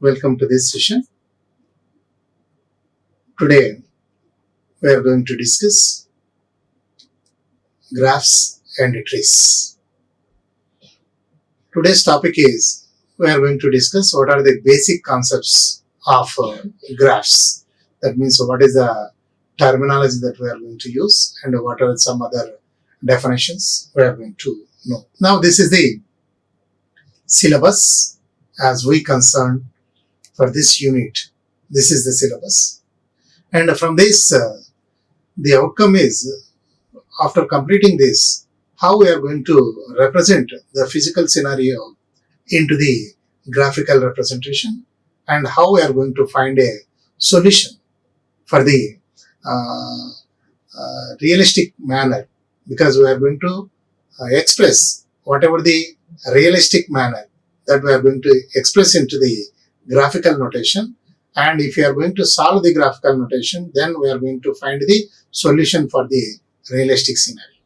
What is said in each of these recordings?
Welcome to this session. Today we are going to discuss graphs and trees. Today's topic is we are going to discuss what are the basic concepts of graphs. That means what is the terminology that we are going to use and what are some other definitions we are going to know. Now this is the syllabus as we concern for this unit. This is the syllabus, and from this the outcome is, after completing this, how we are going to represent the physical scenario into the graphical representation and how we are going to find a solution for the realistic manner, because we are going to express whatever the realistic manner that we are going to express into the graphical notation, and if you are going to solve the graphical notation, then we are going to find the solution for the realistic scenario.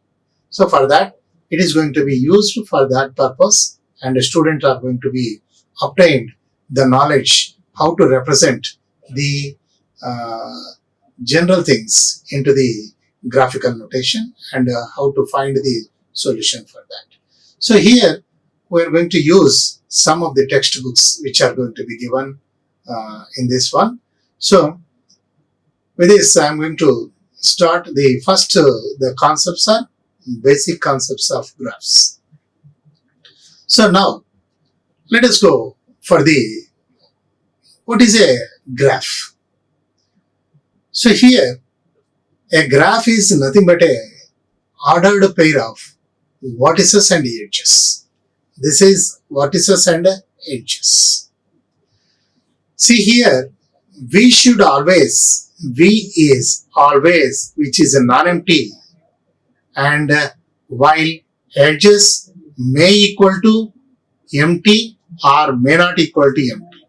So for that, it is going to be used for that purpose, and the students are going to be obtained the knowledge how to represent the general things into the graphical notation and how to find the solution for that. So here we are going to use some of the textbooks which are going to be given in this one. So with this I am going to start the first, the concepts are basic concepts of graphs. So now let us go for the what is a graph. So here a graph is nothing but a ordered pair of vertices and edges. This is vertices and edges. See here, V should always, V is always, which is a non-empty, and while edges may equal to empty or may not equal to empty.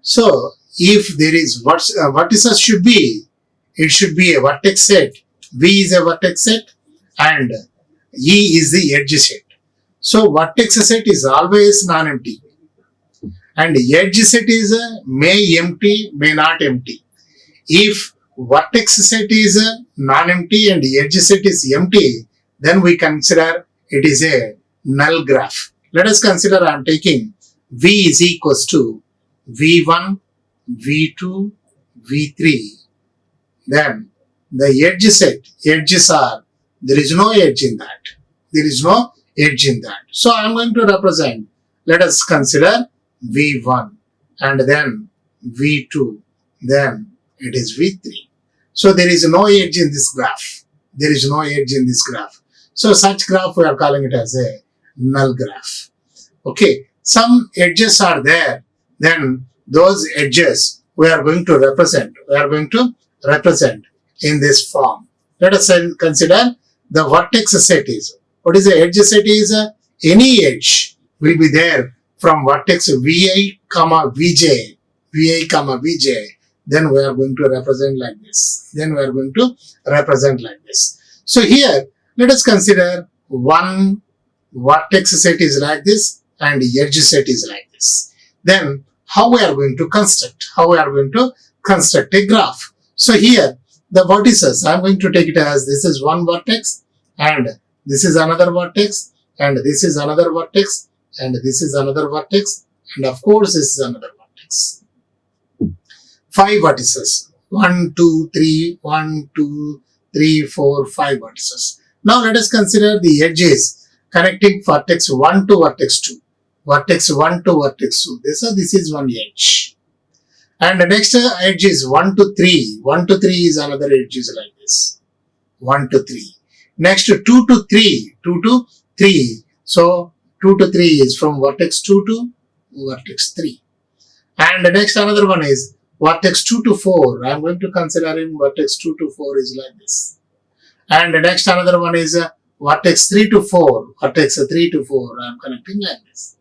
So if there is vertices should be, it should be a vertex set. V is a vertex set and E is the edge set. So vertex set is always non-empty and edge set is may empty, may not empty. If vertex set is non-empty and edge set is empty, then we consider it is a null graph. Let us consider I am taking V is equals to V1, V2, V3. Then the edge set, edges are, there is no edge in that. There is no edge in that. So I am going to represent, let us consider V1 and then V2, then it is V3. So there is no edge in this graph. There is no edge in this graph. So such graph we are calling it as a null graph. Okay, some edges are there, then those edges we are going to represent. We are going to represent in this form. Let us consider the vertex set is. What is the edge set is? Any edge will be there from vertex Vi, Vj, Vi, Vj. Then we are going to represent like this. Then we are going to represent like this. So here, let us consider one vertex set is like this and edge set is like this. Then how we are going to construct? How we are going to construct a graph? So here, the vertices, I am going to take it as this is one vertex and this is another vertex and this is another vertex and this is another vertex and of course this is another vertex. 5 vertices. 1, 2, 3, 1, 2, 3, 4, 5 vertices. Now let us consider the edges connecting vertex 1 to vertex 2. Vertex 1 to vertex 2. This is one edge. And the next edge is 1 to 3. 1 to 3 is another edge is like this. 1 to 3. Next 2 to 3. 2 to 3. So 2 to 3 is from vertex 2 to vertex 3. And the next another one is vertex 2 to 4. I am going to consider in vertex 2 to 4 is like this. And the next another one is vertex 3 to 4. Vertex 3 to 4. I am connecting like this.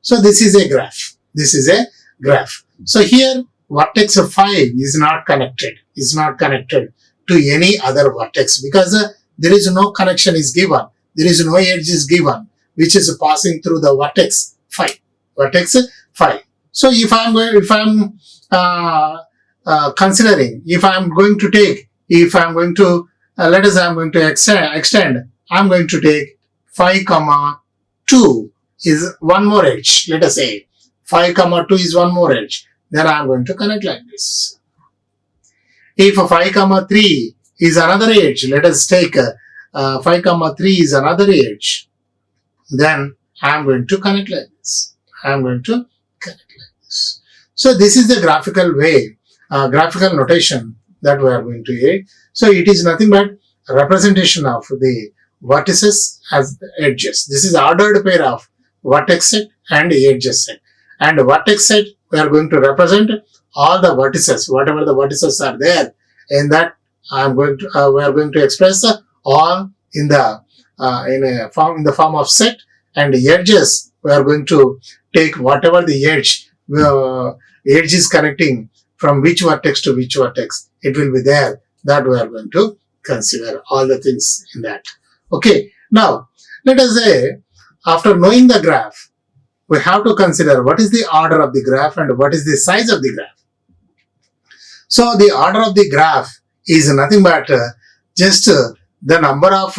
So this is a graph. This is a graph. So here vertex 5 is not connected. is not connected to any other vertex because there is no connection is given. There is no edge is given which is passing through the vertex 5. Vertex 5. So if I'm considering, if I'm going to take, if I'm going to, let us, I'm going to extend, I'm going to take 5, 2 is one more edge. Let us say 5, 2 is one more edge. Then I'm going to connect like this. If 5, 3 is another edge, let us take 5, 3 is another edge. Then I'm going to connect like this. I'm going to connect like this. So this is the graphical way, graphical notation that we are going to use. So it is nothing but representation of the vertices as the edges. This is ordered pair of vertex set and edges set. And vertex set, we are going to represent all the vertices, whatever the vertices are there. In that, we are going to express all in the in the form of set, and the edges we are going to take whatever the edge is connecting from which vertex to which vertex. It will be there. That we are going to consider all the things in that. Okay. Now let us say after knowing the graph, we have to consider what is the order of the graph and what is the size of the graph. So the order of the graph is nothing but just the number of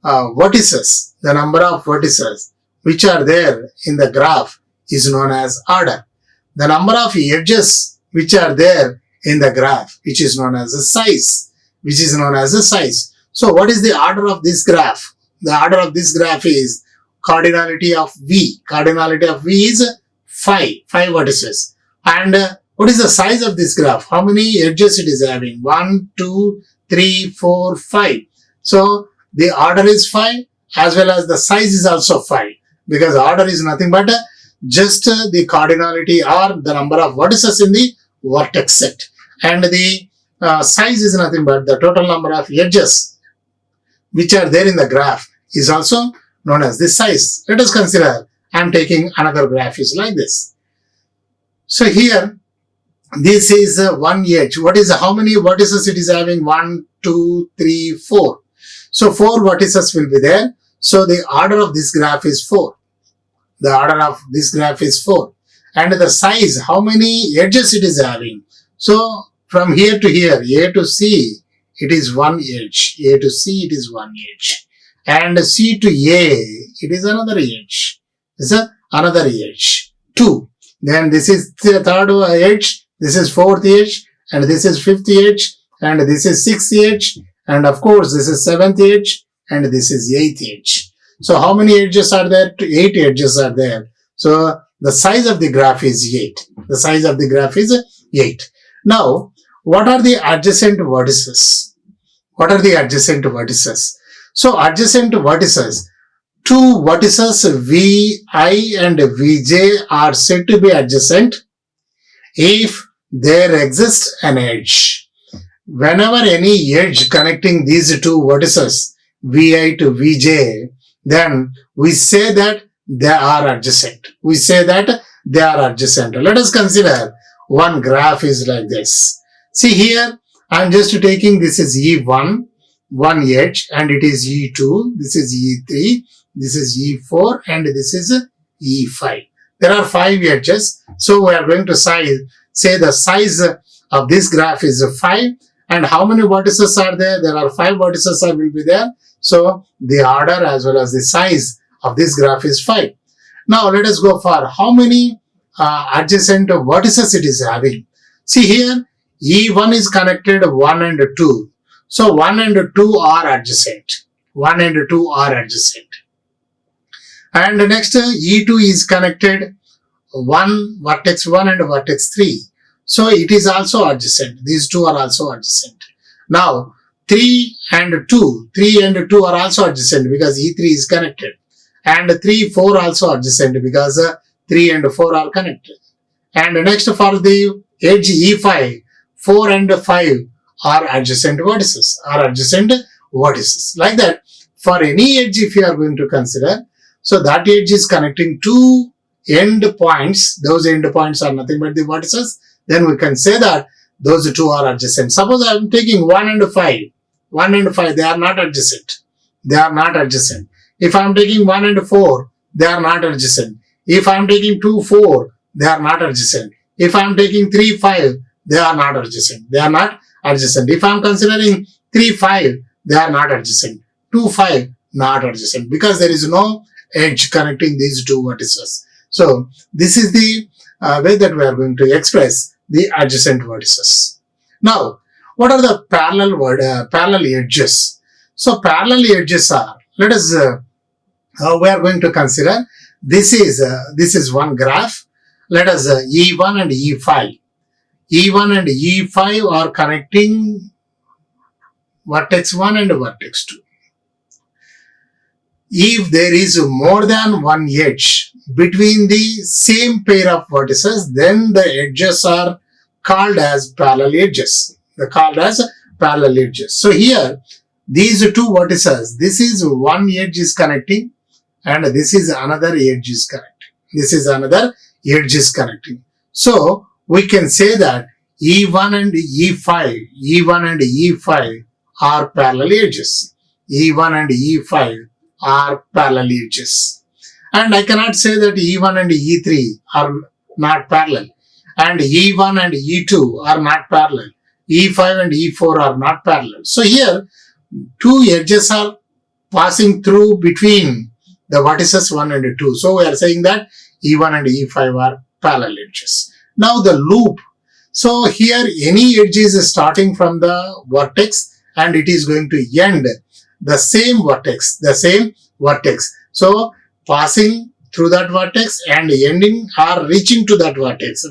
vertices. The number of vertices which are there in the graph is known as order. The number of edges which are there in the graph, which is known as a size, which is known as a size. So what is the order of this graph? The order of this graph is cardinality of V. Cardinality of V is 5 vertices. And what is the size of this graph? How many edges it is having? 1, 2, 3, 4, 5. So the order is 5 as well as the size is also 5, because order is nothing but just the cardinality or the number of vertices in the vertex set, and the size is nothing but the total number of edges which are there in the graph is also known as the size. Let us consider, I am taking another graph is like this. So here this is one edge. What is how many vertices it is having? 1, 2, 3, 4. So 4 vertices will be there. So the order of this graph is 4. The order of this graph is 4. And the size, how many edges it is having? So from here to here, A to C, it is one edge. A to C, it is one edge. And C to A, it is another edge. This is another edge. 2. Then this is the third edge. This is fourth edge. And this is fifth edge. And this is sixth edge. And of course, this is seventh edge. And this is eighth edge. So how many edges are there? 8 edges are there. So the size of the graph is 8. The size of the graph is 8. Now, what are the adjacent vertices? What are the adjacent vertices? So adjacent vertices, 2 vertices Vi and Vj are said to be adjacent if there exists an edge. Whenever any edge connecting these 2 vertices, Vi to Vj, then we say that they are adjacent. We say that they are adjacent. Let us consider one graph is like this. See here, I am just taking this is E1, one edge, and it is E2, this is E3, this is E4, and this is E5. There are 5 edges. So we are going to say the size of this graph is 5. And how many vertices are there? There are 5 vertices that will be there. So the order as well as the size of this graph is 5. Now let us go for how many adjacent vertices it is having. See here, E1 is connected 1 and 2. So 1 and 2 are adjacent. 1 and 2 are adjacent. And next E2 is connected vertex 1 and vertex 3. So it is also adjacent. These 2 are also adjacent. Now 3 and 2 are also adjacent because E3 is connected. And 3, 4 also adjacent because 3 and 4 are connected. And next for the edge E5, 4 and 5 are adjacent vertices. Like that, for any edge if you are going to consider, so that edge is connecting 2 end points. Those end points are nothing but the vertices. Then we can say that those two are adjacent. Suppose I am taking 1 and 5. 1 and 5, they are not adjacent. They are not adjacent. If I am taking 1 and 4, they are not adjacent. If I am taking 2, 4, they are not adjacent. If I am taking 3, 5, they are not adjacent. They are not adjacent. If I am considering 3, 5, they are not adjacent. 2, 5, not adjacent, because there is no edge connecting these two vertices. So this is the way that we are going to express the adjacent vertices. Now, what are the parallel edges? So parallel edges are, let us we are going to consider this is one graph. Let us E1 and E5. E1 and E5 are connecting vertex 1 and vertex 2. If there is more than one edge between the same pair of vertices, then the edges are called as parallel edges. They're called as parallel edges. So here, these two vertices, this is one edge is connecting and this is another edge is connecting. This is another edge is connecting. So we can say that E1 and E5 are parallel edges. E1 and E5 are parallel edges. And I cannot say that E1 and E3 are not parallel. And E1 and E2 are not parallel. E5 and E4 are not parallel. So here, two edges are passing through between the vertices 1 and 2. So we are saying that E1 and E5 are parallel edges. Now the loop. So here any edge is starting from the vertex and it is going to end the same vertex. So passing through that vertex and ending or reaching to that vertex.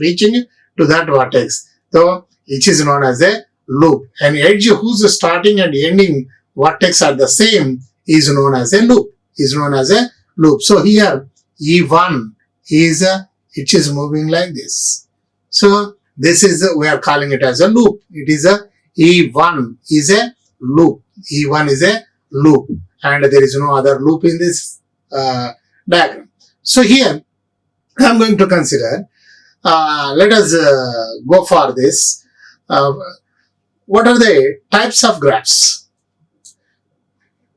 So which is known as a loop. An edge whose starting and ending vertex are the same is known as a loop. So here E1 is it is moving like this. So this is we are calling it as a loop. It is a E1 is a loop. E1 is a loop, and there is no other loop in this diagram. So here I am going to consider. Let us go for this. What are the types of graphs?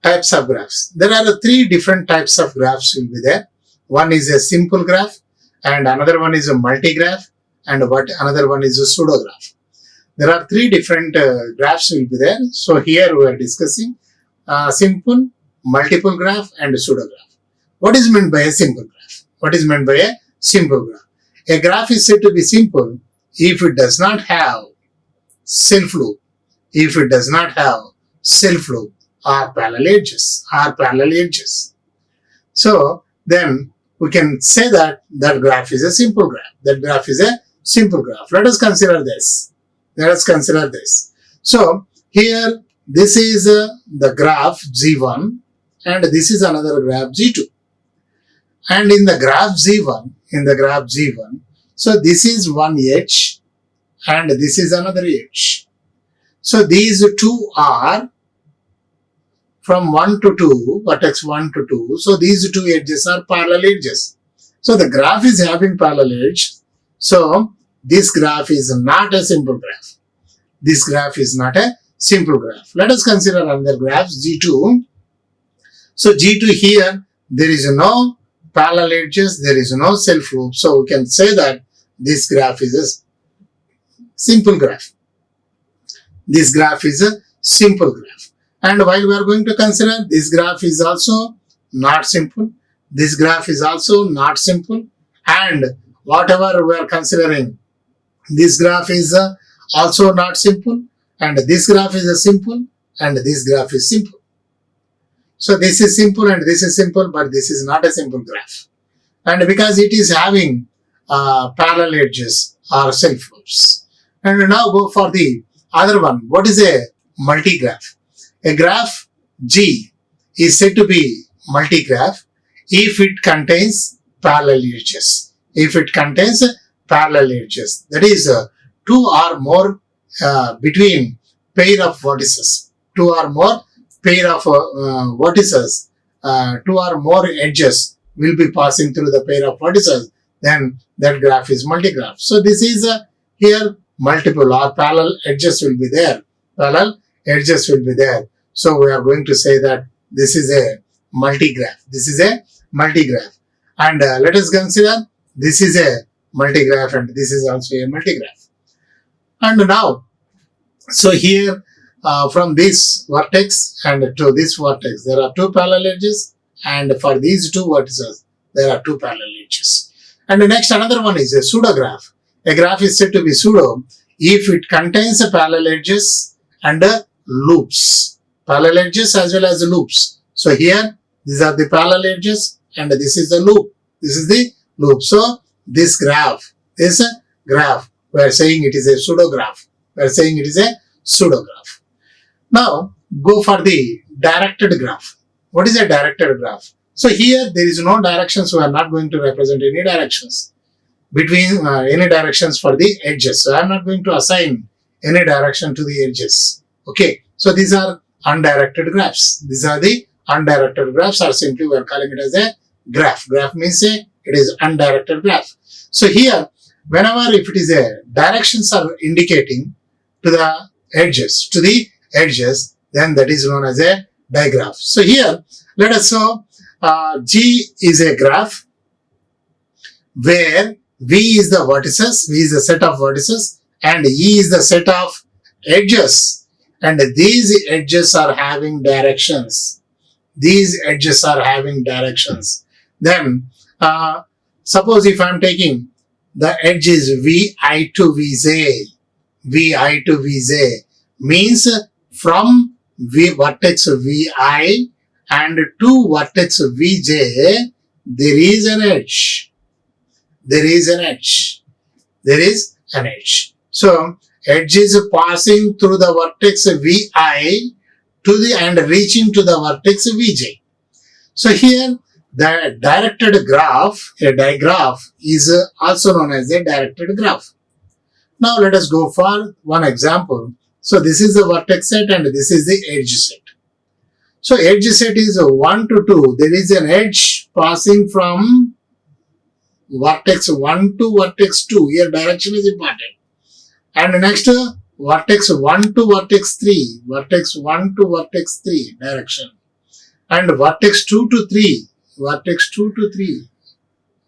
Types of graphs. There are three different types of graphs will be there. One is a simple graph, and another one is a multi-graph, and another one is a pseudograph. There are three different graphs will be there. So here we are discussing simple, multiple graph, and a pseudograph. What is meant by a simple graph? What is meant by a simple graph? A graph is said to be simple if it does not have self-loop. If it does not have self-loop or parallel edges. So then we can say that that graph is a simple graph. That graph is a simple graph. Let us consider this. So here this is the graph G1 and this is another graph G2. And in the graph G1, so this is one edge and this is another edge. So these two are from 1 to 2, vertex 1 to 2. So these two edges are parallel edges. So the graph is having parallel edge. So this graph is not a simple graph. This graph is not a simple graph. Let us consider another graph, G2. So G2 here, there is no parallel edges, there is no self-loop. So we can say that this graph is a simple graph. This graph is a simple graph. And while we are going to consider, this graph is also not simple. This graph is also not simple. And whatever we are considering, this graph is also not simple. And this graph is a simple. And this graph is simple. So this is simple and this is simple, but this is not a simple graph. And because it is having parallel edges or self-loops. And now go for the other one. What is a multi-graph? A graph G is said to be multi-graph if it contains parallel edges. If it contains parallel edges, that is two or more between pair of vertices. Two or more pair of vertices, two or more edges will be passing through the pair of vertices, then that graph is multi-graph. So this is here multiple or parallel edges will be there. Parallel edges will be there. So we are going to say that this is a multigraph. This is a multigraph. And let us consider this is a multigraph and this is also a multigraph. And now, so here from this vertex and to this vertex, there are two parallel edges, and for these two vertices, there are two parallel edges. And the next, another one is a pseudograph. A graph is said to be pseudo if it contains a parallel edges and loops. Parallel edges as well as loops. So here, these are the parallel edges and this is the loop. This is the loop. So this graph is a graph. We are saying it is a pseudograph. We are saying it is a pseudograph. Now, go for the directed graph. What is a directed graph? So here there is no directions. We are not going to represent any directions between any directions for the edges. So I am not going to assign any direction to the edges. Okay. So these are undirected graphs. These are the undirected graphs, or simply we are calling it as a graph. Graph means it is undirected graph. So here, whenever if it is a directions are indicating to the edges, then that is known as a digraph. So here, let us show G is a graph where V is the vertices, V is the set of vertices, and E is the set of edges. And these edges are having directions. These edges are having directions. Then, suppose if I am taking the edge is Vi to Vj, Vi to Vj means from vertex Vi and to vertex Vj, there is an edge. There is an edge. There is an edge. So, edge is passing through the vertex Vi to the and reaching to the vertex Vj. So here, the directed graph, a digraph, is also known as a directed graph. Now let us go for one example. So this is the vertex set and this is the edge set. So edge set is 1 to 2. There is an edge passing from vertex 1 to vertex 2. Here direction is important. And next vertex 1 to vertex 3. Vertex 1 to vertex 3 direction. And vertex 2 to 3. Vertex 2 to 3.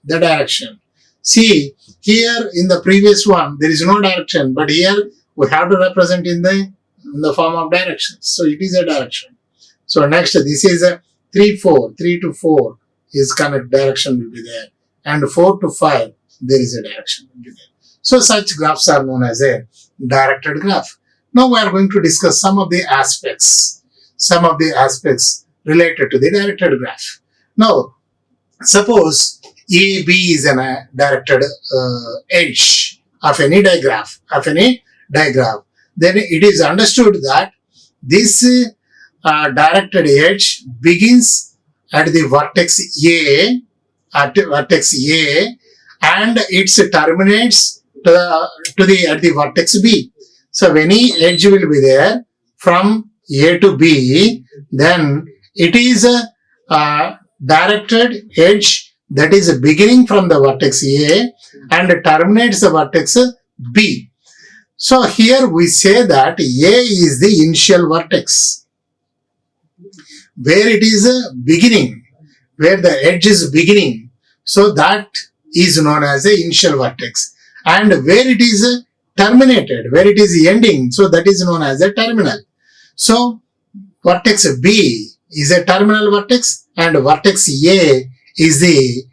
The direction. See, here in the previous one, there is no direction. But here we have to represent in the form of directions. So it is a direction. So next, this is a 3, 4. 3 to 4 is connect direction will be there. And 4 to 5, there is a direction will be there. So such graphs are known as a directed graph. Now we are going to discuss some of the aspects. Some of the aspects related to the directed graph. Now, suppose AB is a directed edge of any digraph. Then it is understood that this directed edge begins at the vertex A, and it terminates at the vertex B. So when any edge will be there from A to B, then it is a directed edge that is beginning from the vertex A and terminates the vertex B. So here we say that A is the initial vertex, where it is beginning, where the edge is beginning. So that is known as the initial vertex. And where it is terminated, where it is ending, so that is known as a terminal. So vertex B is a terminal vertex and vertex A is the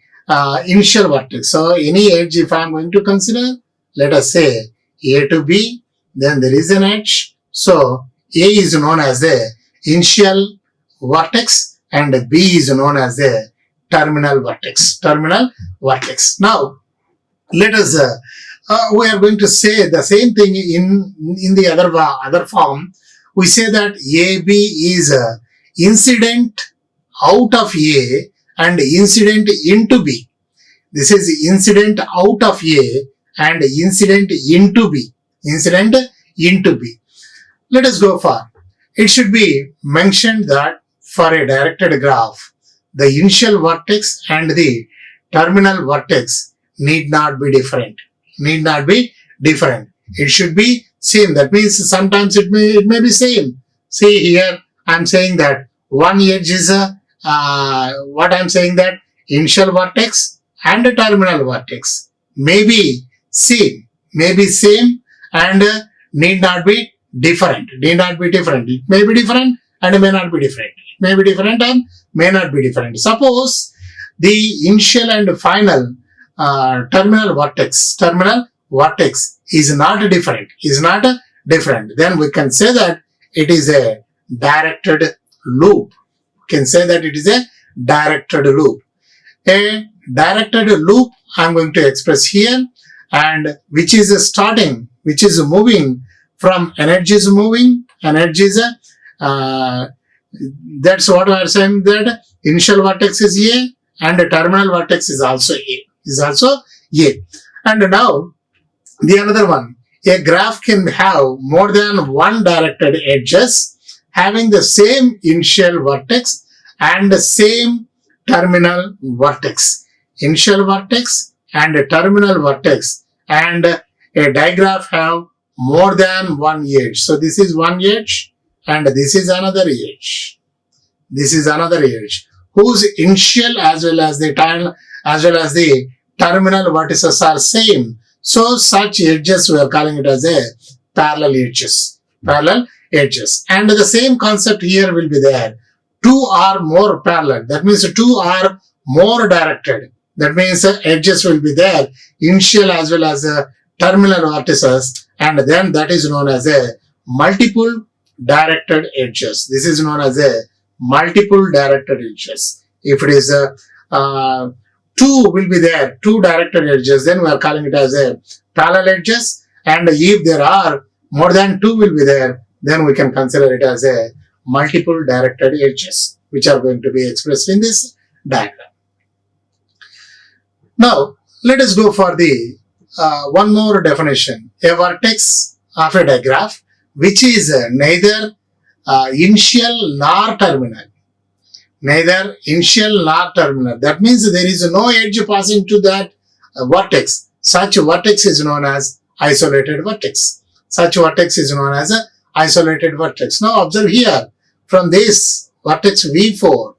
initial vertex. So any edge if I am going to consider, let us say A to B, then there is an edge. So A is known as the initial vertex and B is known as the terminal vertex. Terminal vertex. Now let us we are going to say the same thing in the other form. We say that AB is incident out of A and incident into B. This is incident out of A and incident into B. Incident into B. Let us go for. It should be mentioned that for a directed graph, the initial vertex and the terminal vertex need not be different. Need not be different. It should be same. That means sometimes it may be same. See here, I'm saying that one edge is what I'm saying that initial vertex and a terminal vertex may be same, and need not be different. It may be different and it may not be different. It may be different and may not be different. Suppose the initial and final terminal vertex is not different, then we can say that it is a directed loop. A directed loop I'm going to express here, and which is moving from energies that's what we are saying, that initial vertex is A and the terminal vertex is also A. And now the another one, a graph can have more than one directed edges having the same initial vertex and the same terminal vertex. Initial vertex and a terminal vertex and a digraph have more than one edge. So this is one edge and this is another edge. Whose initial as well as the terminal vertices are same. So such edges we are calling it as a parallel edges. And the same concept here will be there. Two are more parallel. That means two are more directed. That means edges will be there, initial as well as terminal vertices, and then that is known as a multiple directed edges. This is known as a multiple directed edges. If it is two will be there, two directed edges, then we are calling it as a parallel edges. And if there are more than two will be there, then we can consider it as a multiple directed edges, which are going to be expressed in this diagram. Now, let us go for the one more definition. A vertex of a digraph which is neither initial nor terminal. That means there is no edge passing to that vertex. Such vertex is known as isolated vertex. Now observe here, from this vertex V4,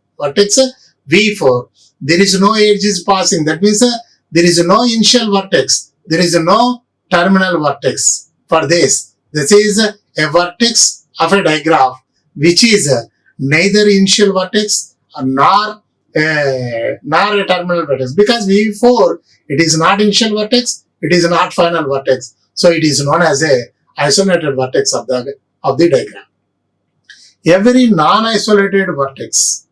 there is no edges passing. That means there is no initial vertex. There is no terminal vertex for this. This is a vertex of a digraph which is neither initial vertex nor a terminal vertex. Because V4, it is not initial vertex, it is not final vertex. So it is known as a isolated vertex of the diagram. Every non-isolated vertex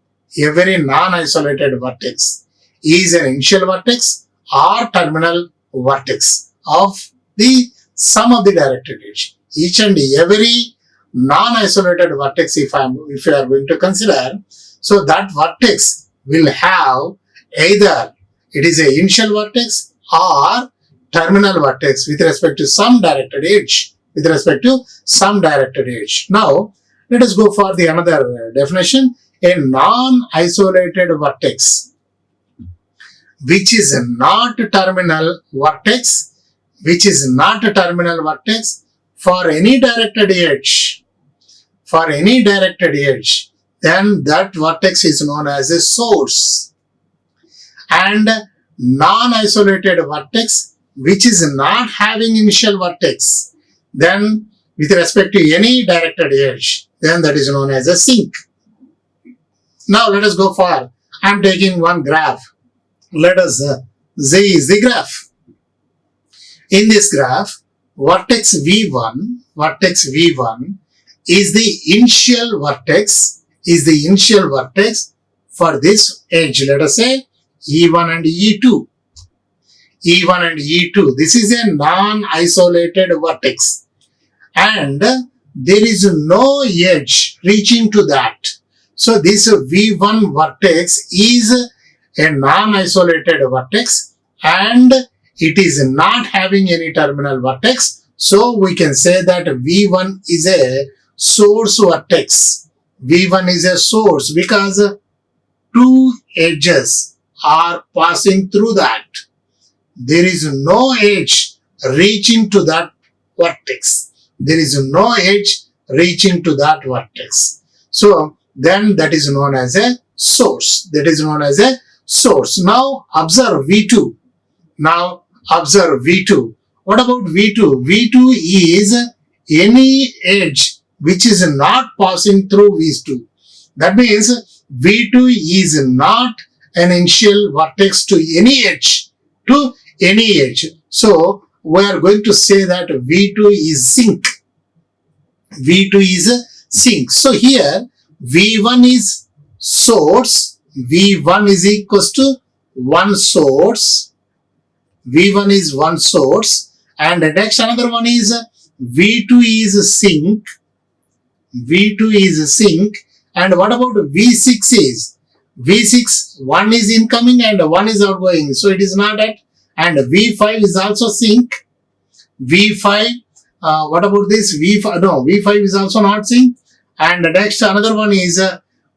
is an initial vertex or terminal vertex of the sum of the directed edge. Each and every non-isolated vertex, if you are going to consider, so that vertex will have either it is a initial vertex or terminal vertex with respect to some directed edge. Now, let us go for the another definition. A non-isolated vertex which is not a terminal vertex, for any directed edge, then that vertex is known as a source. And non-isolated vertex which is not having initial vertex, then with respect to any directed edge, then that is known as a sink. Now let us go for, I am taking one graph. Let us see the graph. In this graph, vertex V1 is the initial vertex for this edge. Let us say E1 and E2. This is a non-isolated vertex, and there is no edge reaching to that. So this V1 vertex is a non-isolated vertex and it is not having any terminal vertex. So we can say that V1 is a source vertex. V1 is a source because two edges are passing through that. There is no edge reaching to that vertex. There is no edge reaching to that vertex. So then that is known as a source. That is known as a source. Now observe V2. Now observe V2. What about V2? V2 is any edge which is not passing through V2. That means V2 is not an initial vertex to any edge. To any edge. So we are going to say that V2 is sink. V2 is sink. So here V1 is source. V1 is equals to one source. V1 is one source. And next another one is V2 is sink. V2 is sink. And what about V6 is? V6, one is incoming and one is outgoing. So it is not at. And V5 is also sink. V5, what about this? V5, no, V5 is also not sink. And next another one is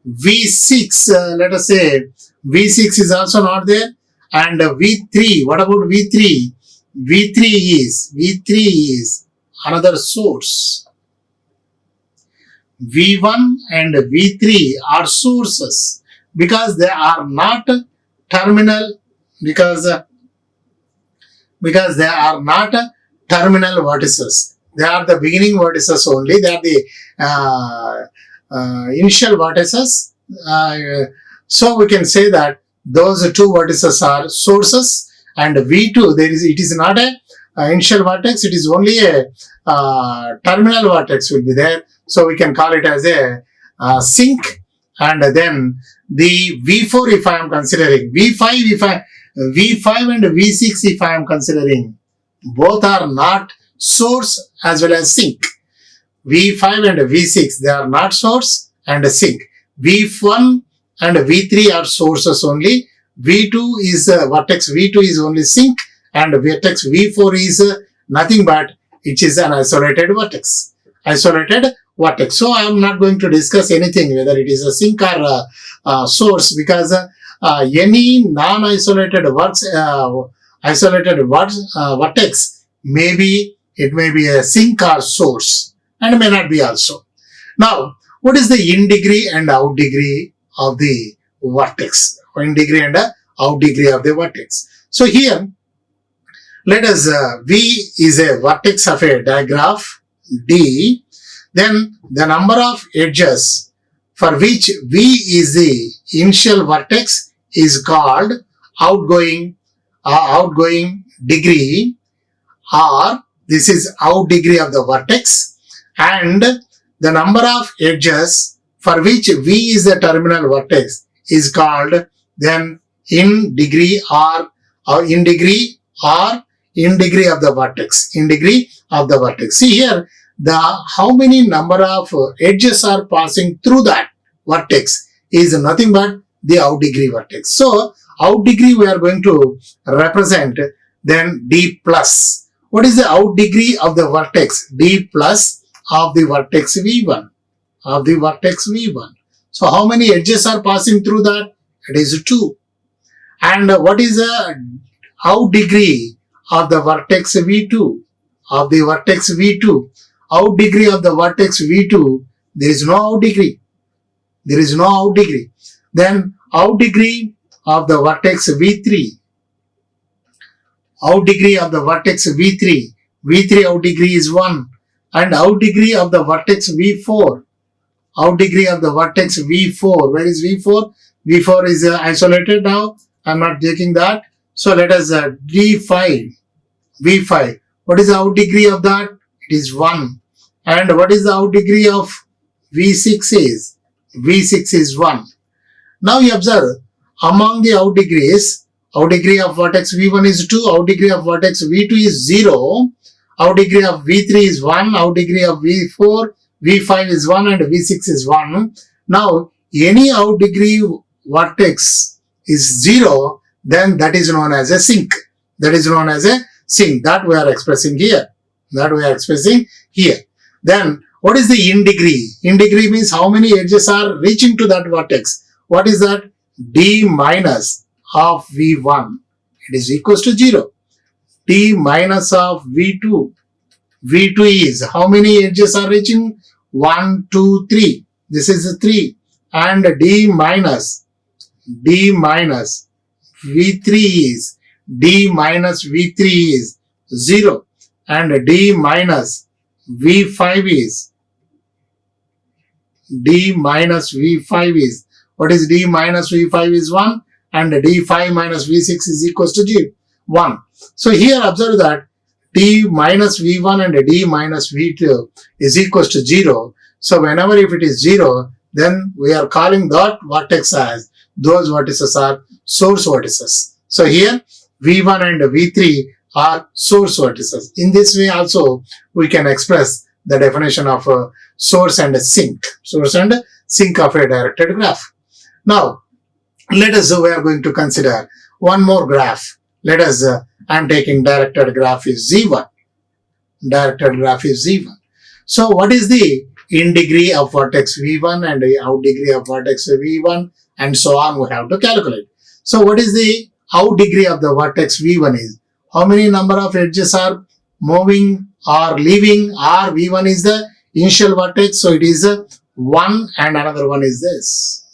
V6, let us say V6 is also not there. And V3, what about V3? V3 is another source. V1 and V3 are sources because they are not terminal, because they are not terminal vertices. They are the beginning vertices only. They are the initial vertices. So we can say that those two vertices are sources, and V2 it is not a initial vertex. It is only a terminal vertex will be there. So we can call it as a sink. And then the V4 if I am considering, V5 and V6 if I am considering, both are not source as well as sink. V5 and V6, they are not source and sink. V1 and V3 are sources only. V2 is vertex V2 is only sink, and vertex V4 is nothing but it is an isolated vertex. So I am not going to discuss anything whether it is a sink or source, because any non-isolated vertex it may be a sink or source and may not be also. Now, what is the in degree and out degree of the vertex? In degree and out degree of the vertex. So here, let us V is a vertex of a digraph D. Then the number of edges for which V is the initial vertex is called outgoing degree, or this is out degree of the vertex, and the number of edges for which V is the terminal vertex is called then in degree or in degree of the vertex. In degree of the vertex. See here, how many number of edges are passing through that vertex is nothing but the out degree vertex. So out degree we are going to represent then D plus. What is the out degree of the vertex? D plus of the vertex V1. So how many edges are passing through that? It is 2. And what is the out degree of the vertex V2? Out degree of the vertex V2, there is no out degree. Then out degree of the vertex V3. Out degree of the vertex V3. V3 out degree is 1. And out degree of the vertex V4. Where is V4? V4 is isolated now. I am not taking that. So let us D5. V5. What is the out degree of that? It is 1. And what is the out degree of V6 is? V6 is 1. Now you observe, among the out degrees, out degree of vertex V1 is 2, out degree of vertex V2 is 0, out degree of V3 is 1, out degree of V4, V5 is 1 and V6 is 1. Now, any out degree vertex is 0, then that is known as a sink. That we are expressing here. Then, what is the in degree? In degree means how many edges are reaching to that vertex. What is that? D minus of V1. It is equals to 0. D minus of V2. V2 is, how many edges are reaching? 1, 2, 3. This is 3. And D minus V3 is, D minus V3 is 0. And D minus V5 is, D minus V5 is, what is D minus V5 is 1, and D5 minus V6 is equals to 1. So here observe that D minus V1 and D minus V2 is equals to 0. So whenever if it is 0, then we are calling that vertex as, those vertices are source vertices. So here V1 and V3 are source vertices. In this way also we can express the definition of a source and a sink of a directed graph. Now let us, we are going to consider one more graph. Let us, I am taking directed graph is Z1. Directed graph is Z1. So what is the in degree of vertex V1 and the out degree of vertex V1 and so on, we have to calculate. So what is the out degree of the vertex V1 is? How many number of edges are moving or leaving, or V1 is the initial vertex, so it is 1 and another one is this.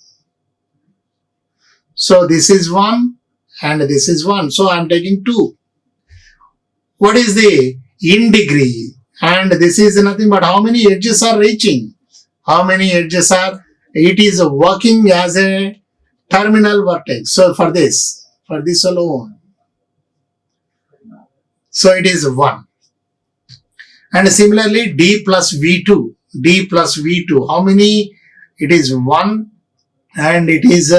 So this is 1 and this is 1. So I am taking 2. What is the in degree? And this is nothing but how many edges are reaching. How many edges are, it is working as a terminal vertex. So for this alone. So it is 1. And similarly D plus V2. How many? It is 1 and it is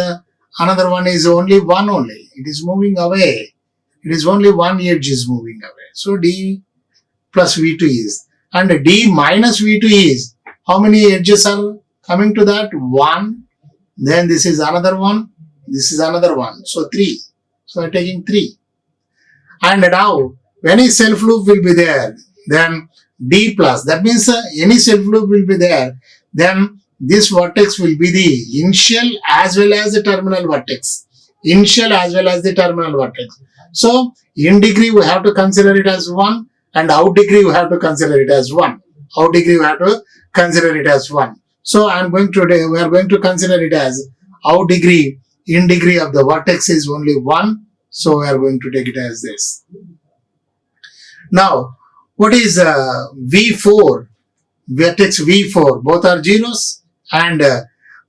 another one is only 1 only. It is moving away. It is only one edge is moving away. So D plus V2 is. And D minus V2 is, how many edges are coming to that? 1. Then this is another one. This is another one. So 3. So I am taking 3. And now when a self loop will be there, then D plus, that means any self loop will be there, then this vertex will be the initial as well as the terminal vertex. Initial as well as the terminal vertex. So in degree we have to consider it as 1 and out degree we have to consider it as 1. Out degree we have to consider it as 1. So we are going to consider it as out degree, in degree of the vertex is only 1. So we are going to take it as this. Now what is V4? Vertex V4, both are zeros, and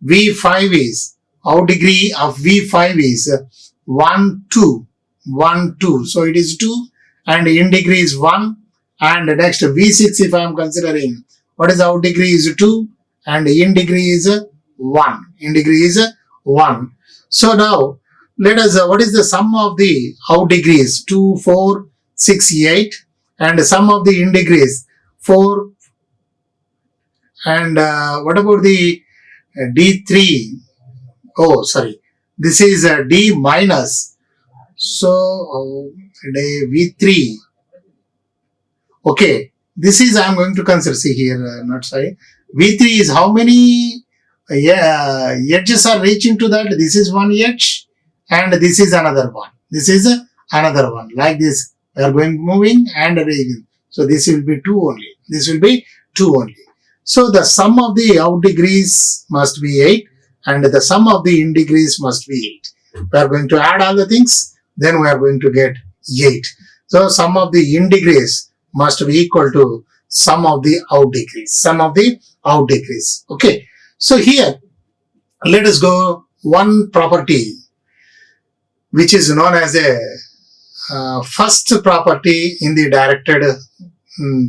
V5 is, out degree of V5 is 1, 2. 1, 2. So it is 2 and in degree is 1. And next V6 if I am considering, what is out degree is 2 and in degree is 1. In degree is 1. So now let us, what is the sum of the out degrees? 2, 4, 6, 8. And sum of the in degrees 4. And what about the D3? Oh, sorry. This is D minus. So V3. Okay. This is I am going to consider. See here, not sorry. V3 is how many edges are reaching to that? This is one edge and this is another one. This is another one. Like this. We are going moving and raising. So this will be 2 only. This will be 2 only. So the sum of the out degrees must be 8 and the sum of the in degrees must be 8. We are going to add all the things, then we are going to get 8. So sum of the in degrees must be equal to sum of the out degrees. Sum of the out degrees. Okay. So here let us go one property which is known as a first property in the directed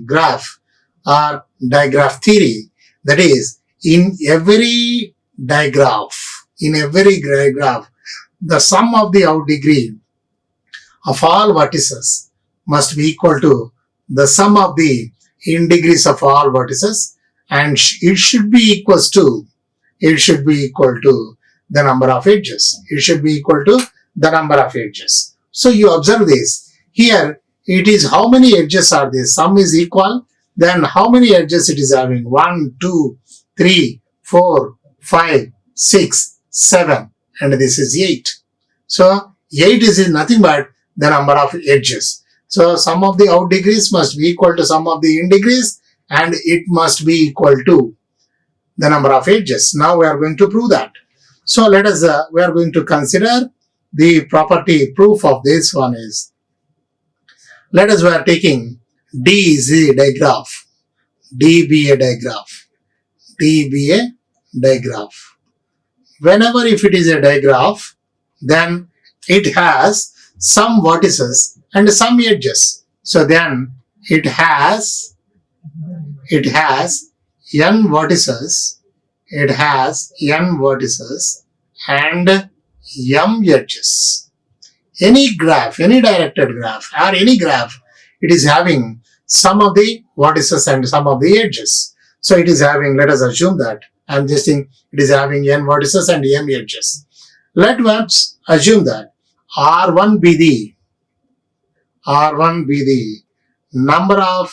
graph or digraph theory. That is, in every digraph, the sum of the out degree of all vertices must be equal to the sum of the in degrees of all vertices, and it should be equal to the number of edges. It should be equal to the number of edges. So you observe this. Here it is how many edges are there. Sum is equal. Then how many edges it is having? 1, 2, 3, 4, 5, 6, 7 and this is 8. So 8 is nothing but the number of edges. So sum of the out degrees must be equal to sum of the in degrees, and it must be equal to the number of edges. Now we are going to prove that. So let us, we are going to consider the property proof of this one is, let us, we are taking D is a digraph, D be a digraph, D be a digraph. Whenever if it is a digraph, then it has some vertices and some edges. So then it has n vertices, it has n vertices and m edges. Any graph, any directed graph or any graph, it is having some of the vertices and some of the edges. So it is having, let us assume that I am just saying it is having n vertices and m edges. Let us assume that R1 be the number of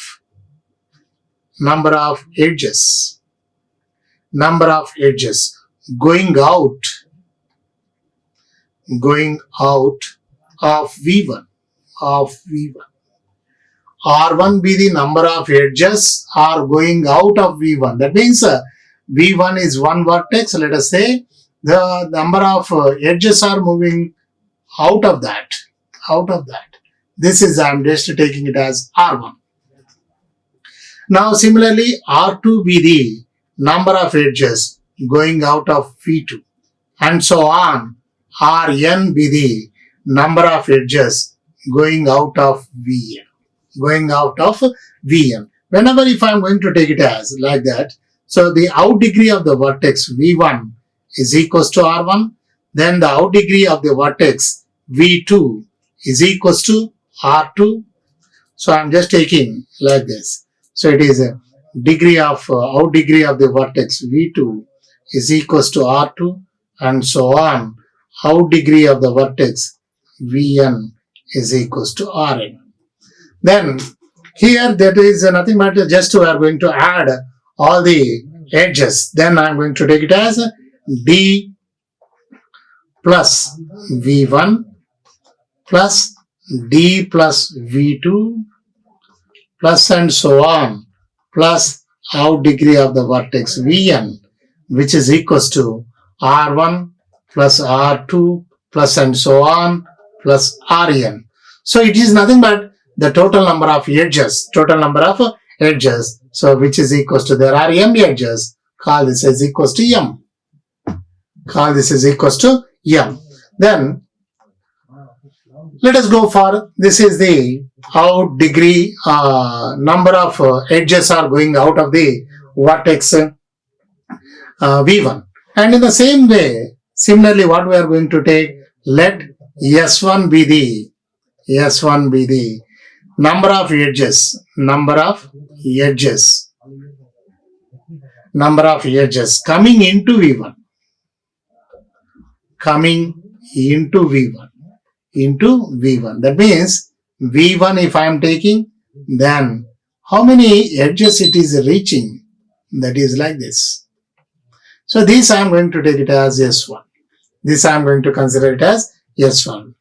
edges going out of V1. R1 be the number of edges are going out of V1. That means V1 is one vertex. Let us say the number of edges are moving out of that. This is, I am just taking it as R1. Now similarly, R2 be the number of edges going out of V2, and so on. Rn be the number of edges going out of Vn. Whenever if I am going to take it as like that, so the out degree of the vertex V1 is equals to R1, then the out degree of the vertex V2 is equals to R2. So I am just taking like this. So it is a degree of out degree of the vertex V2 is equals to R2, and so on. Out degree of the vertex Vn is equals to Rn. Then here that is nothing but just we are going to add all the edges. Then I am going to take it as D plus V1 plus D plus V2 plus and so on, plus out degree of the vertex Vn, which is equals to R1 plus R2 plus and so on plus Rn. So it is nothing but the total number of edges. So which is equals to, there are m edges. Call this as equals to m. Then let us go for, this is the out degree, number of edges are going out of the vertex V1. And in the same way, similarly what we are going to take, let S1 be the number of edges coming into V1. That means V1 if I am taking, then how many edges it is reaching, that is like this. So this I am going to take it as S1. This I am going to consider it as S1.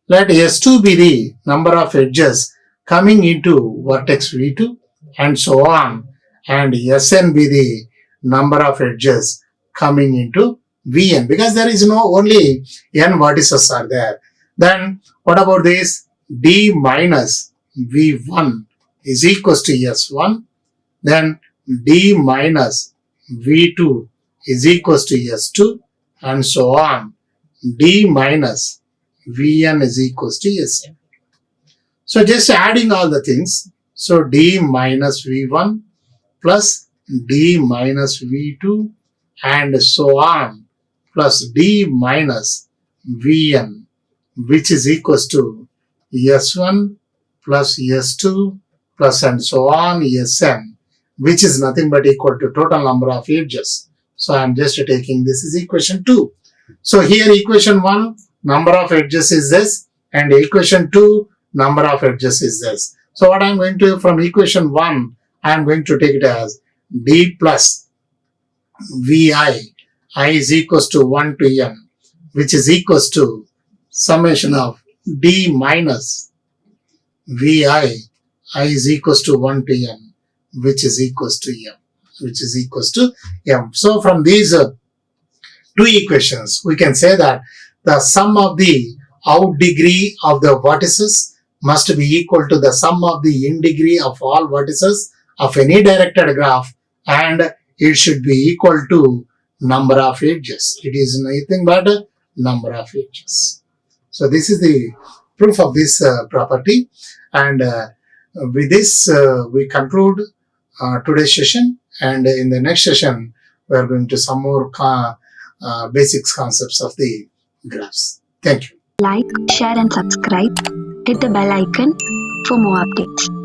Let S2 be the number of edges coming into vertex V2 and so on, and Sn be the number of edges coming into Vn, because there is no only n vertices are there. Then what about this? D minus V1 is equals to S1. Then D minus V2 is equals to S2, and so on. D minus Vn is equals to Sn. So just adding all the things. So D minus V1 plus D minus V2 and so on, plus D minus Vn, which is equals to S1 plus S2 plus and so on Sn, which is nothing but equal to total number of edges. So I am just taking this is equation 2. So here equation 1, number of edges is this, and equation 2, number of edges is this. So what I am going to, from equation 1, I am going to take it as D plus Vi, I is equals to 1 to n, which is equals to summation of D minus Vi, I is equals to 1 to n, which is equals to m. So from these two equations, we can say that the sum of the out degree of the vertices must be equal to the sum of the in degree of all vertices of any directed graph, and it should be equal to number of edges. It is nothing but a number of edges. So this is the proof of this property, and with this we conclude today's session, and in the next session we are going to some more basics concepts of the graphs. Thank you. Like, share and subscribe. Hit the bell icon for more updates.